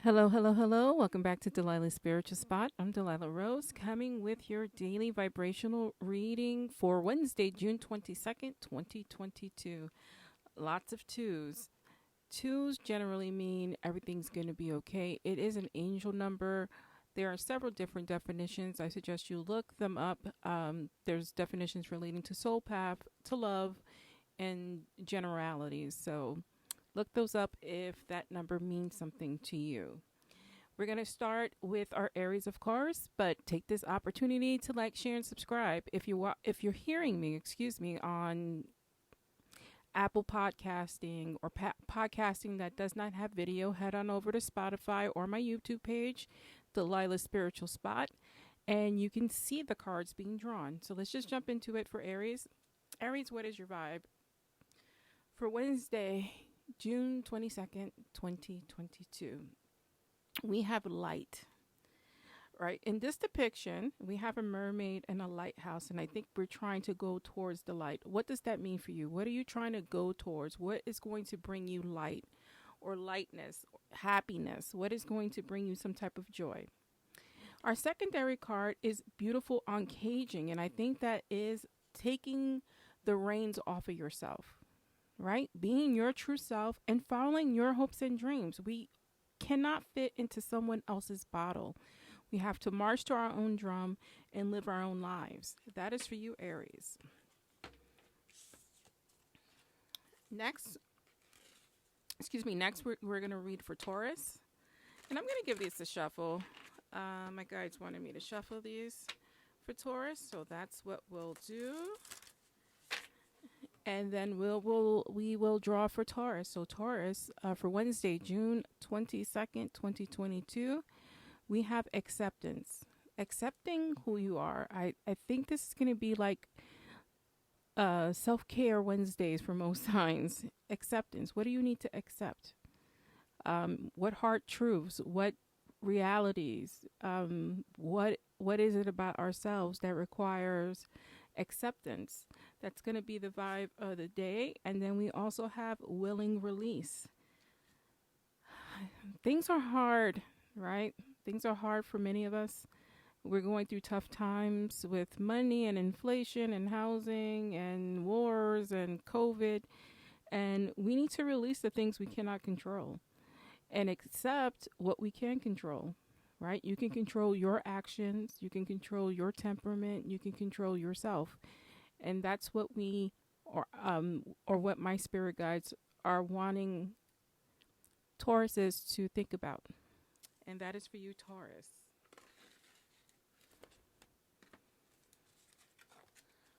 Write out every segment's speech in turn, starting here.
Hello, hello, hello. Welcome back to Delilah's Spiritual Spot. I'm Delilah Rose, coming with your daily vibrational reading for Wednesday, June 22nd, 2022. Lots of twos. Twos generally mean everything's going to be okay. It is an angel number. There are several different definitions. I suggest you look them up. There's definitions relating to soul path, to love, and generalities. So look those up if that number means something to you. We're going to start with our Aries of course, but take this opportunity to like, share, and subscribe. If you're hearing me, on Apple Podcasting or podcasting that does not have video, head on over to Spotify or my YouTube page, Delilah's Spiritual Spot, and you can see the cards being drawn. So let's just jump into it for Aries. Aries, what is your vibe for Wednesday, June 22nd, 2022? We have light, right? In this depiction, we have a mermaid and a lighthouse, and I think we're trying to go towards the light. What does that mean for you? What are you trying to go towards? What is going to bring you light or lightness, or happiness? What is going to bring you some type of joy? Our secondary card is beautiful uncaging, and I think that is taking the reins off of yourself, right? Being your true self and following your hopes and dreams. We cannot fit into someone else's bottle. We have to march to our own drum and live our own lives. That is for you, Aries. Next, we're going to read for Taurus. And I'm going to give these a shuffle. My guides wanted me to shuffle these for Taurus, so that's what we'll do. And then we will draw for Taurus. So Taurus, for Wednesday, June 22nd, 2022, we have acceptance. Accepting who you are. I think this is going to be like self-care Wednesdays for most signs. Acceptance. What do you need to accept? What hard truths? What realities? What is it about ourselves that requires acceptance? That's going to be the vibe of the day. And then we also have willing release. Things are hard, right? Things are hard for many of us. We're going through tough times with money and inflation and housing and wars and COVID. And we need to release the things we cannot control and accept what we can control, right? You can control your actions. You can control your temperament. You can control yourself. And that's what or what my spirit guides are wanting Tauruses to think about. And that is for you, Taurus.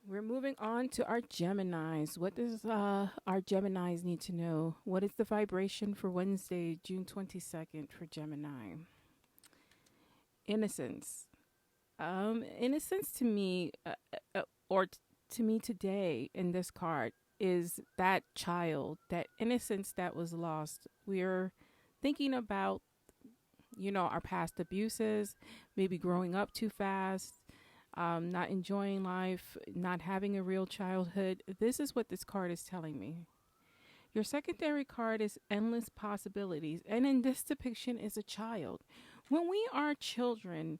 We're moving on to our Geminis. What does our Geminis need to know? What is the vibration for Wednesday, June 22nd for Gemini? Innocence. Innocence to me, to me today in this card, is that child, that innocence that was lost. We're thinking about, our past abuses, maybe growing up too fast, not enjoying life, not having a real childhood. This is what this card is telling me. Your secondary card is endless possibilities, and in this depiction is a child. When we are children,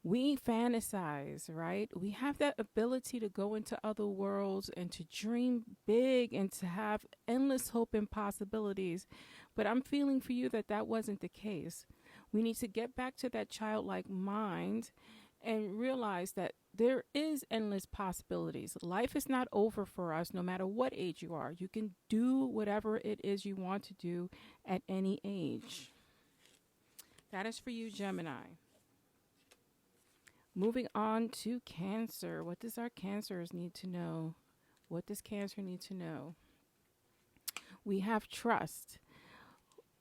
we fantasize, right? We have that ability to go into other worlds and to dream big and to have endless hope and possibilities. But I'm feeling for you that wasn't the case. We need to get back to that childlike mind and realize that there is endless possibilities. Life is not over for us, no matter what age you are. You can do whatever it is you want to do at any age. That is for you, Gemini. Moving on to Cancer. What does our Cancers need to know? What does Cancer need to know? We have trust.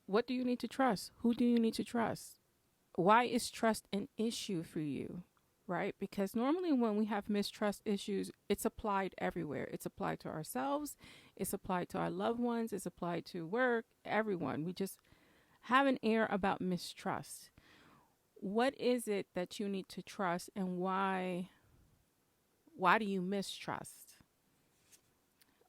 What do you need to trust? Who do you need to trust? Why is trust an issue for you? Right? Because normally when we have mistrust issues, it's applied everywhere. It's applied to ourselves. It's applied to our loved ones. It's applied to work, everyone. We just have an air about mistrust. What is it that you need to trust, and why do you mistrust?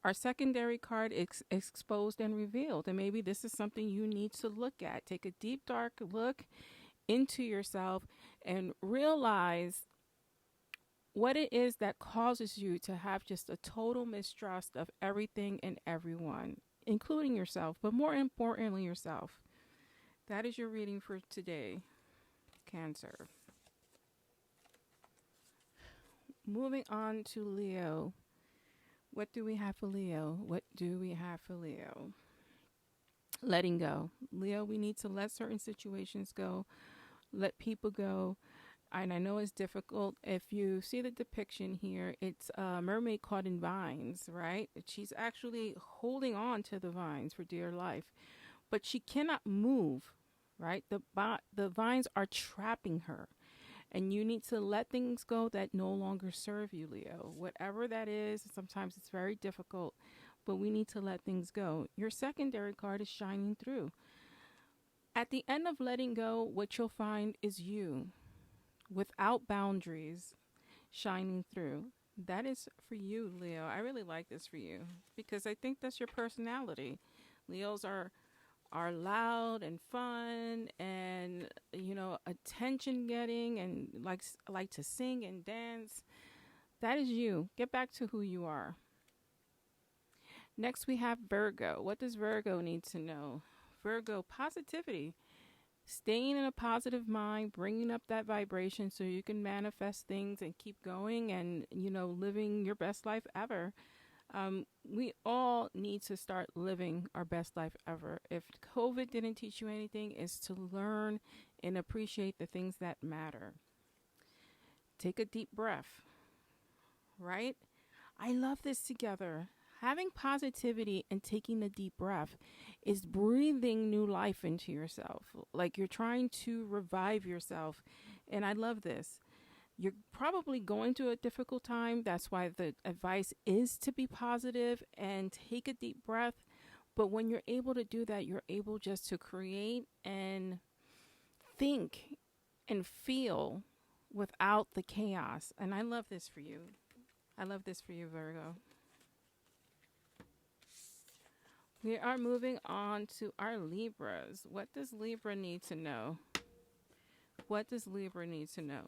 Our secondary card is exposed and revealed. And maybe this is something you need to look at. Take a deep, dark look into yourself and realize what it is that causes you to have just a total mistrust of everything and everyone, including yourself, but more importantly, yourself. That is your reading for today, Cancer. Moving on to Leo. What do we have for Leo? What do we have for Leo? Letting go. Leo, we need to let certain situations go, let people go. And I know it's difficult. If you see the depiction here, it's a mermaid caught in vines, right? She's actually holding on to the vines for dear life, but she cannot move, right? The vines are trapping her. And you need to let things go that no longer serve you, Leo. Whatever that is, sometimes it's very difficult, but we need to let things go. Your secondary card is shining through. At the end of letting go, what you'll find is you, without boundaries, shining through. That is for you, Leo. I really like this for you because I think that's your personality. Leos are loud and fun and attention getting and like to sing and dance. That is you. Get back to who you are. Next we have Virgo. What does Virgo need to know? Virgo, positivity. Staying in a positive mind, bringing up that vibration so you can manifest things and keep going and living your best life ever. We all need to start living our best life ever. If COVID didn't teach you anything, is to learn and appreciate the things that matter. Take a deep breath, right? I love this together. Having positivity and taking a deep breath is breathing new life into yourself. Like you're trying to revive yourself. And I love this. You're probably going through a difficult time. That's why the advice is to be positive and take a deep breath. But when you're able to do that, you're able just to create and think and feel without the chaos. And I love this for you. I love this for you, Virgo. We are moving on to our Libras. What does Libra need to know? What does Libra need to know?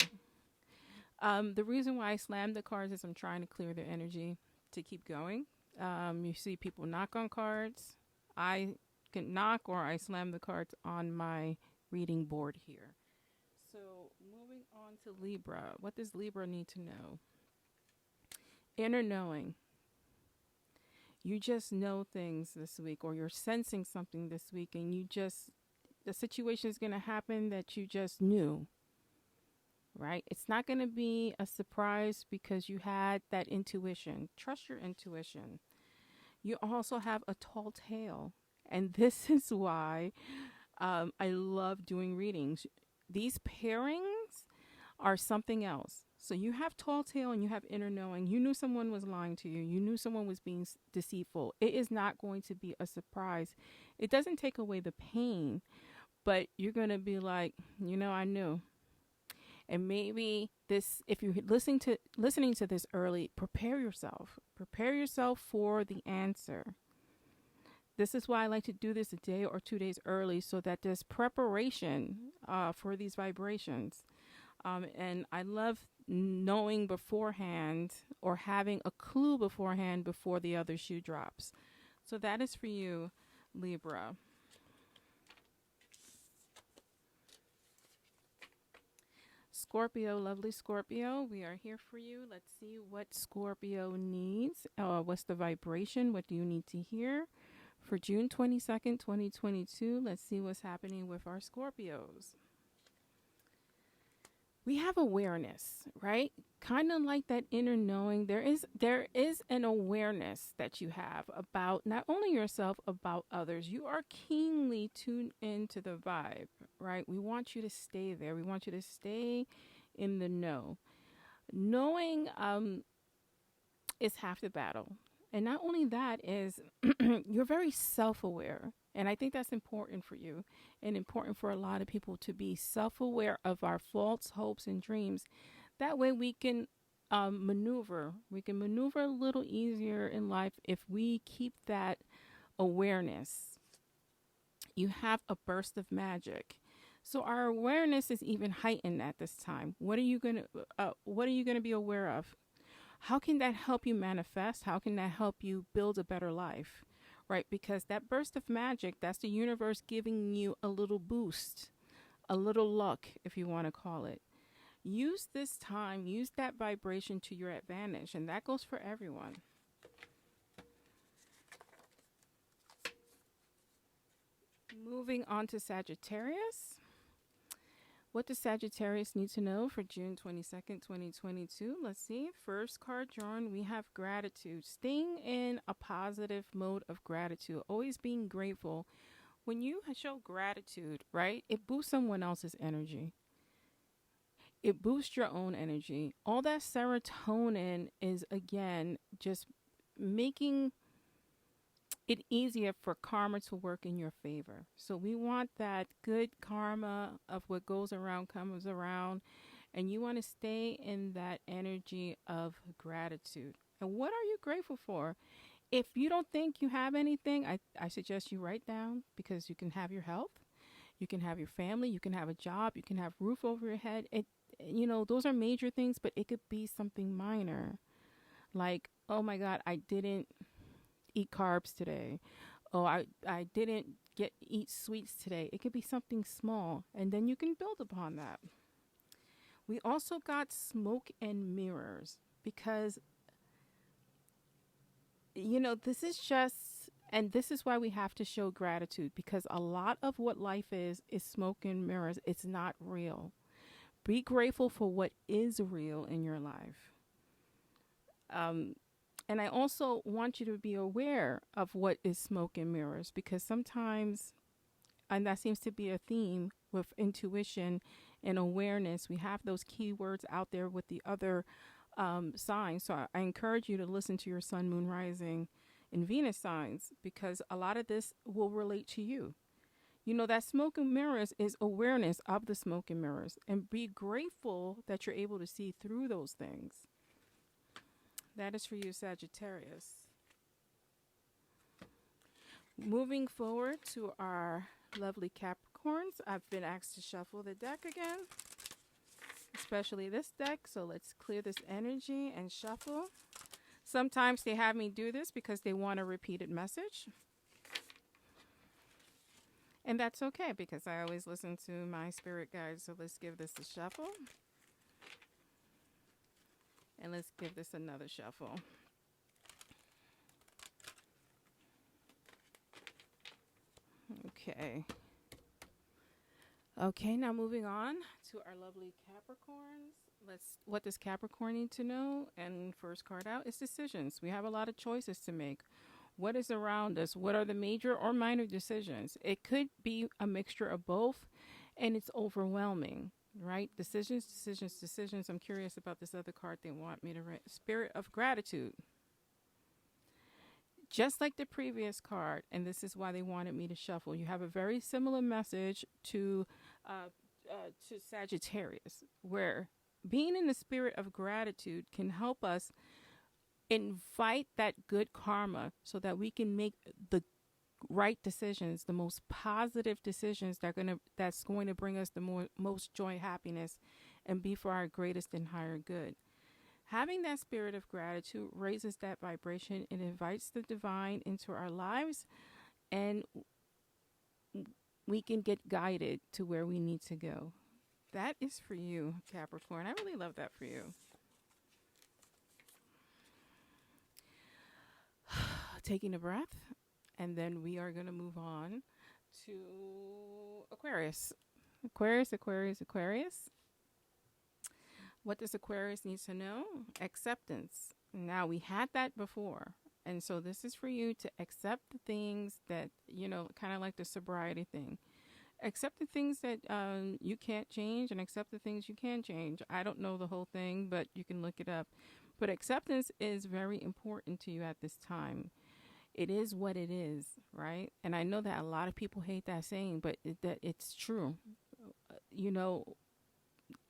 The reason why I slammed the cards is I'm trying to clear their energy to keep going. You see people knock on cards. I can knock or I slam the cards on my reading board here. So moving on to Libra. What does Libra need to know? Inner knowing. You just know things this week, or you're sensing something this week, and the situation is going to happen that you just knew, right? It's not going to be a surprise because you had that intuition. Trust your intuition. You also have a tall tale, and this is why I love doing readings. These pairings are something else. So you have tall tale and you have inner knowing. You knew someone was lying to you. You knew someone was being deceitful. It is not going to be a surprise. It doesn't take away the pain, but you're going to be like, I knew. And maybe this, if you're listening to this early, prepare yourself. Prepare yourself for the answer. This is why I like to do this a day or 2 days early so that there's preparation for these vibrations. And I love knowing beforehand or having a clue beforehand before the other shoe drops. So that is for you, Libra. Scorpio, lovely Scorpio, we are here for you. Let's see what Scorpio needs. What's the vibration? What do you need to hear? For June 22nd, 2022, let's see what's happening with our Scorpios. We have awareness, right? Kind of like that inner knowing. There is an awareness that you have about not only yourself, about others. You are keenly tuned into the vibe, right? We want you to stay there. We want you to stay in the know. Knowing is half the battle. And not only that is you're very self-aware. And I think that's important for you and important for a lot of people to be self-aware of our faults, hopes, and dreams. That way we can maneuver. We can maneuver a little easier in life if we keep that awareness. You have a burst of magic. So our awareness is even heightened at this time. What are you gonna be aware of? How can that help you manifest? How can that help you build a better life? Right? Because that burst of magic, that's the universe giving you a little boost, a little luck, if you want to call it. Use this time, use that vibration to your advantage, and that goes for everyone. Moving on to Sagittarius. What does Sagittarius need to know for June 22nd, 2022? Let's see. First card drawn, we have gratitude. Staying in a positive mode of gratitude, always being grateful. When you show gratitude, right, it boosts someone else's energy. It boosts your own energy. All that serotonin is, again, just making it easier for karma to work in your favor. So we want that good karma of what goes around comes around, and you want to stay in that energy of gratitude. And what are you grateful for? If you don't think you have anything, I suggest you write down, because you can have your health, you can have your family, you can have a job, you can have roof over your head. Those are major things, but it could be something minor. Like, oh my God, I didn't eat carbs today. Oh, I didn't eat sweets today. It could be something small, and then you can build upon that. We also got smoke and mirrors, because this is just, and this is why we have to show gratitude, because a lot of what life is smoke and mirrors. It's not real. Be grateful for what is real in your life. And I also want you to be aware of what is smoke and mirrors, because sometimes, and that seems to be a theme with intuition and awareness, we have those keywords out there with the other signs. So I encourage you to listen to your sun, moon, rising, and Venus signs, because a lot of this will relate to you. That smoke and mirrors is awareness of the smoke and mirrors, and be grateful that you're able to see through those things. That is for you, Sagittarius. Moving forward to our lovely Capricorns. I've been asked to shuffle the deck again, especially this deck. So let's clear this energy and shuffle. Sometimes they have me do this because they want a repeated message. And that's okay, because I always listen to my spirit guides. So let's give this a shuffle. And let's give this another shuffle. Okay. Okay, now moving on to our lovely Capricorns. What does Capricorn need to know? And first card out is decisions. We have a lot of choices to make. What is around us? What are the major or minor decisions? It could be a mixture of both, and it's overwhelming. Right? Decisions, decisions, decisions. I'm curious about this other card they want me to read. Spirit of gratitude. Just like the previous card, and this is why they wanted me to shuffle. You have a very similar message to Sagittarius, where being in the spirit of gratitude can help us invite that good karma, so that we can make the right decisions, the most positive decisions that's going to bring us the most joy, happiness, and be for our greatest and higher good. Having that spirit of gratitude raises that vibration and invites the divine into our lives, and we can get guided to where we need to go. That is for you, Capricorn. I really love that for you. Taking a breath. And then we are going to move on to Aquarius. Aquarius. What does Aquarius need to know? Acceptance. Now, we had that before. And so this is for you to accept the things that, kind of like the sobriety thing. Accept the things that you can't change, and accept the things you can change. I don't know the whole thing, but you can look it up. But acceptance is very important to you at this time. It is what it is, right? And I know that a lot of people hate that saying, but that it's true.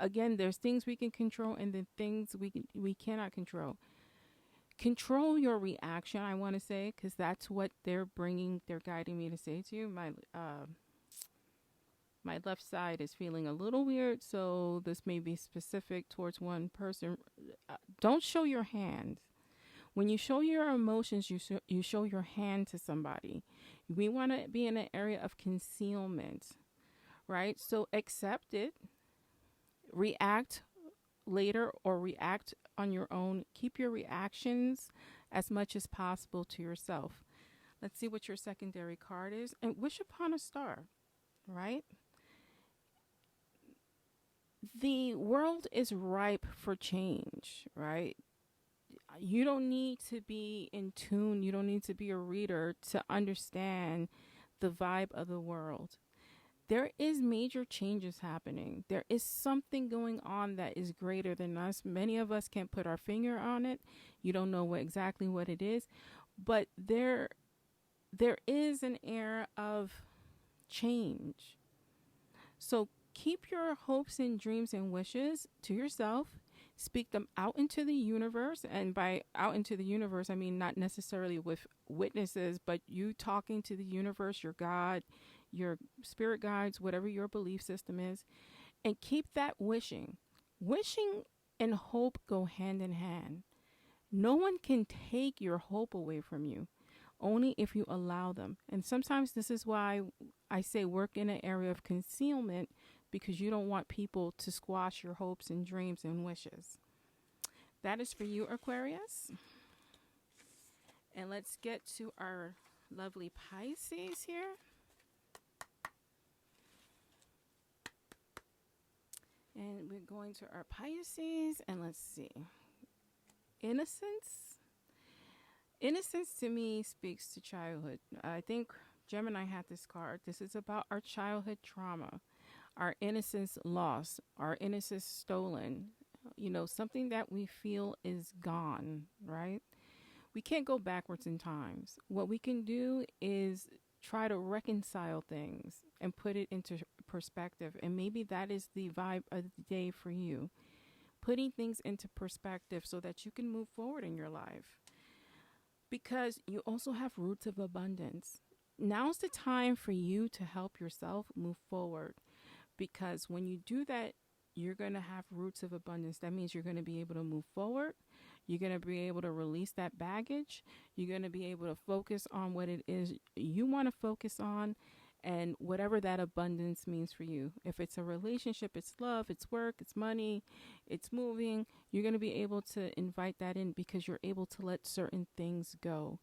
again, there's things we can control and then things we cannot control. Control your reaction, I want to say, because that's what they're guiding me to say to you. My left side is feeling a little weird, so this may be specific towards one person. Don't show your hand. When you show your emotions, you show your hand to somebody. We want to be in an area of concealment, right? So accept it, react later, or react on your own. Keep your reactions as much as possible to yourself. Let's see what your secondary card is, and wish upon a star, right? The world is ripe for change, right? You don't need to be in tune. You don't need to be a reader to understand the vibe of the world. There is major changes happening. There is something going on that is greater than us. Many of us can't put our finger on it. You don't know exactly what it is, but there is an air of change. So keep your hopes and dreams and wishes to yourself. Speak them out into the universe. And by out into the universe, I mean not necessarily with witnesses, but you talking to the universe, your God, your spirit guides, whatever your belief system is. And keep that wishing. Wishing and hope go hand in hand. No one can take your hope away from you, only if you allow them. And sometimes this is why I say work in an area of concealment, because you don't want people to squash your hopes and dreams and wishes. That is for you, Aquarius. And let's get to our lovely Pisces here. And we're going to our Pisces, and let's see. Innocence. Innocence to me speaks to childhood. I think Gemini had this card. This is about our childhood trauma. Our innocence lost, our innocence stolen, something that we feel is gone, right? We can't go backwards in times. What we can do is try to reconcile things and put it into perspective. And maybe that is the vibe of the day for you. Putting things into perspective so that you can move forward in your life. Because you also have roots of abundance. Now's the time for you to help yourself move forward. Because when you do that, you're going to have roots of abundance. That means you're going to be able to move forward. You're going to be able to release that baggage. You're going to be able to focus on what it is you want to focus on, and whatever that abundance means for you. If it's a relationship, it's love, it's work, it's money, it's moving. You're going to be able to invite that in because you're able to let certain things go.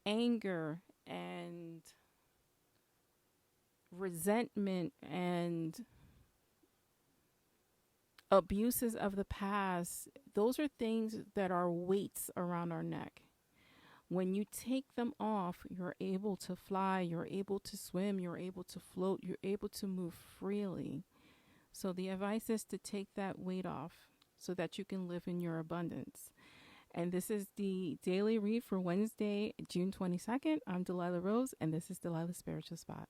Anger and resentment and abuses of the past, those are things that are weights around our neck. When you take them off, you're able to fly, you're able to swim, you're able to float, you're able to move freely. So the advice is to take that weight off so that you can live in your abundance. And this is the daily read for Wednesday, June 22nd. I'm Delilah Rose, and this is Delilah's Spiritual Spot.